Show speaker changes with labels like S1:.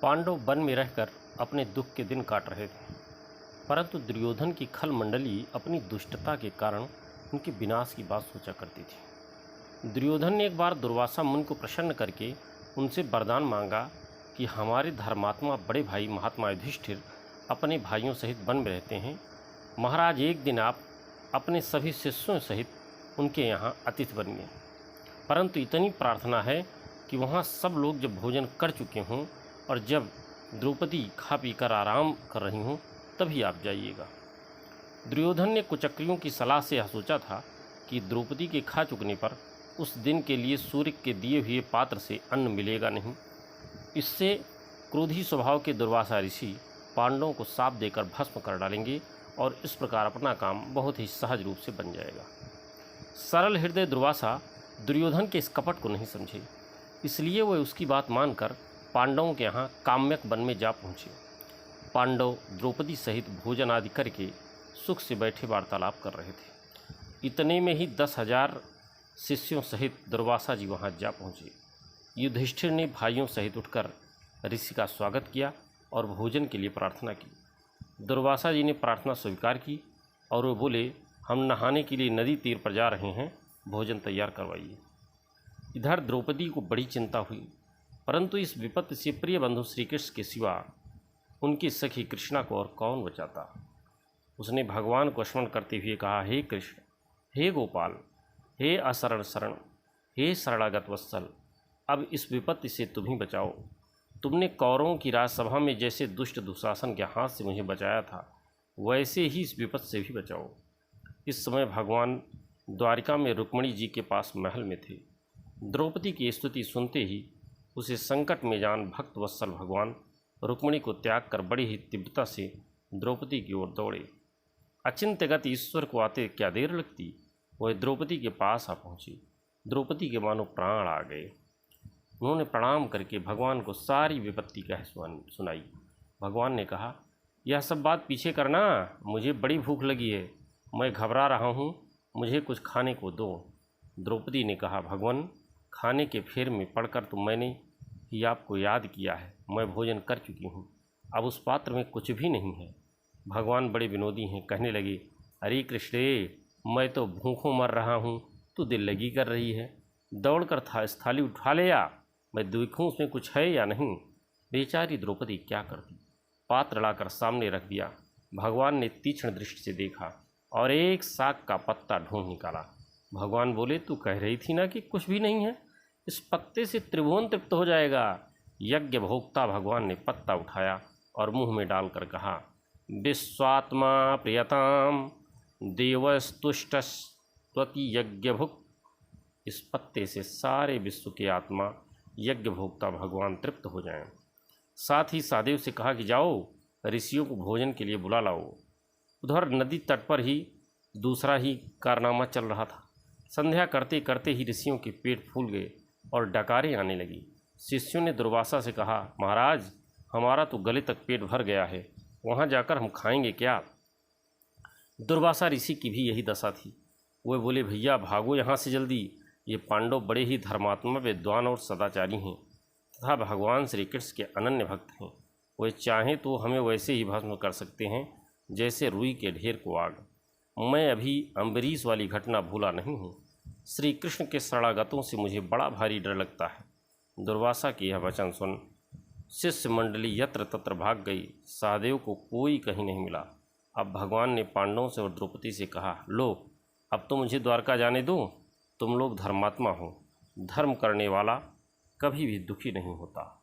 S1: Pandav one में रहकर अपने दुख के दिन काट रहे थे, परंतु दुर्योधन की खल मंडली अपनी दुष्टता के कारण उनके विनाश की बात सोचा करती थी। दुर्योधन ने एक बार दुर्वासा मुनि को प्रसन्न करके उनसे वरदान मांगा कि हमारे धर्मात्मा बड़े भाई महात्मा युधिष्ठिर अपने भाइयों सहित वन में रहते हैं। महाराज, एक दिन आप अपने सभी शिष्यों सहित उनके यहाँ अतिथि बनिए, परंतु इतनी प्रार्थना है कि वहाँ सब लोग जब भोजन कर चुके हों और जब द्रौपदी खा पी कर आराम कर रही हों तभी आप जाइएगा। दुर्योधन ने कुचक्रियों की सलाह से यह सोचा था कि द्रौपदी के खा चुकने पर उस दिन के लिए सूर्य के दिए हुए पात्र से अन्न मिलेगा नहीं। इससे क्रोधी स्वभाव के दुर्वासा ऋषि पांडवों को शाप देकर भस्म कर डालेंगे और इस प्रकार अपना काम बहुत ही सहज रूप से बन जाएगा। सरल हृदय दुर्वासा दुर्योधन के इस कपट को नहीं समझे, इसलिए वह उसकी बात मानकर पांडवों के यहाँ काम्यक वन में जा पहुँचे। पांडव द्रौपदी सहित भोजन आदि करके सुख से बैठे वार्तालाप कर रहे थे। इतने में ही 10,000 शिष्यों सहित दुर्वासा जी वहाँ जा पहुँचे। युधिष्ठिर ने भाइयों सहित उठकर ऋषि का स्वागत किया और भोजन के लिए प्रार्थना की। दुर्वासा जी ने प्रार्थना स्वीकार की और वे बोले, हम नहाने के लिए नदी तीर पर जा रहे हैं, भोजन तैयार करवाइए। इधर द्रौपदी को बड़ी चिंता हुई, परंतु इस विपत्ति से प्रिय बंधु श्री कृष्ण के सिवा उनकी सखी कृष्णा को और कौन बचाता। उसने भगवान को स्मरण करते हुए कहा, हे कृष्ण, हे गोपाल, हे असरण शरण, हे शरणागत वत्सल, अब इस विपत्ति से तुम ही बचाओ। तुमने कौरवों की राजसभा में जैसे दुष्ट दुशासन के हाथ से मुझे बचाया था, वैसे ही इस विपत्ति से भी बचाओ। इस समय भगवान द्वारिका में रुक्मिणी जी के पास महल में थे। द्रौपदी की स्तुति सुनते ही उसे संकट में जान भक्त वत्सल भगवान रुक्मिणी को त्याग कर बड़ी ही तीव्रता से द्रौपदी की ओर दौड़े। अचिंत्यगत ईश्वर को आते क्या देर लगती, वह द्रौपदी के पास आ पहुँची। द्रौपदी के मानो प्राण आ गए। उन्होंने प्रणाम करके भगवान को सारी विपत्ति कह सुनाई। भगवान ने कहा, यह सब बात पीछे करना, मुझे बड़ी भूख लगी है, मैं घबरा रहा हूँ, मुझे कुछ खाने को दो। द्रौपदी ने कहा, भगवान, खाने के फेर में पड़कर तो मैंने ही आपको याद किया है, मैं भोजन कर चुकी हूँ, अब उस पात्र में कुछ भी नहीं है। भगवान बड़े विनोदी हैं, कहने लगे, अरे कृष्ण, मैं तो भूखों मर रहा हूँ, तू दिल लगी कर रही है, दौड़कर थाली उठा ले या, मैं देखूँ उसमें कुछ है या नहीं। बेचारी द्रौपदी क्या करती, पात्र लाकर सामने रख दिया। भगवान ने तीक्ष्ण दृष्टि से देखा और एक साग का पत्ता ढूंढ निकाला। भगवान बोले, तू कह रही थी ना कि कुछ भी नहीं है, इस पत्ते से त्रिभुवन तृप्त हो जाएगा। यज्ञ भोक्ता भगवान ने पत्ता उठाया और मुंह में डालकर कहा, विश्वात्मा प्रियताम देवस्तुष्टस्त्वति यज्ञ भुक्त। इस पत्ते से सारे विश्व के आत्मा यज्ञ भोक्ता भगवान तृप्त हो जाएं। साथ ही सादेव से कहा कि जाओ ऋषियों को भोजन के लिए बुला लाओ। उधर नदी तट पर ही दूसरा ही कारनामा चल रहा था। संध्या करते करते ही ऋषियों के पेट फूल गए और डकारें आने लगी। शिष्यों ने दुर्वासा से कहा, महाराज, हमारा तो गले तक पेट भर गया है, वहाँ जाकर हम खाएंगे क्या। दुर्वासा ऋषि की भी यही दशा थी। वे बोले, भैया भागो यहाँ से जल्दी, ये पांडव बड़े ही धर्मात्मा, विद्वान और सदाचारी हैं तथा भगवान श्री कृष्ण के अनन्य भक्त हैं। वे चाहें तो हमें वैसे ही भस्म कर सकते हैं जैसे रुई के ढेर को आग। मैं अभी अम्बरीश वाली घटना भूला नहीं हूँ। श्री कृष्ण के शरणागतों से मुझे बड़ा भारी डर लगता है। दुर्वासा की यह वचन सुन शिष्य मंडली यत्र तत्र भाग गई। सहदेव को कोई कहीं नहीं मिला। अब भगवान ने पांडवों से और द्रौपदी से कहा, लो, अब तो मुझे द्वारका जाने दो। तुम लोग धर्मात्मा हो, धर्म करने वाला कभी भी दुखी नहीं होता।